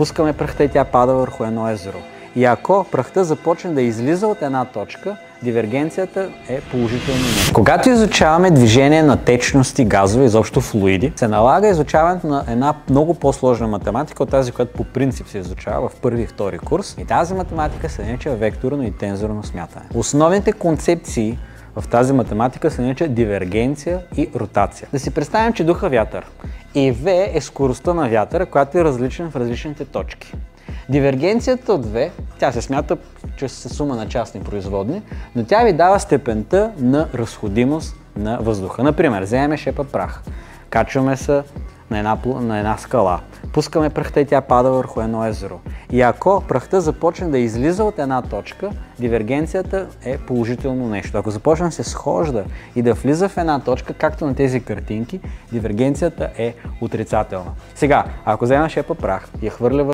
Пускаме пръхта и тя пада върху едно езеро. И ако пръхта започне да излиза от една точка, дивергенцията е положително нещо. Когато изучаваме движение на течности, газове, изобщо флуиди, се налага изучаването на една много по-сложна математика от тази, която по принцип се изучава в първи и втори курс. И тази математика се нарича векторно и тензорно смятане. Основните концепции в тази математика се нарича дивергенция и ротация. Да си представим, че духа вятър. И V е скоростта на вятъра, която е различна в различните точки. Дивергенцията от V, тя се смята чрез сума на частни производни, но тя ви дава степента на разходимост на въздуха. Например, вземем шепа прах, качваме се на една скала, пускаме пръхта и тя пада върху едно езеро. И ако пръхта започне да излиза от една точка, дивергенцията е положително нещо. Ако започне да се схожда и да влиза в една точка, както на тези картинки, дивергенцията е отрицателна. Сега, ако взема шепа прах и я хвърля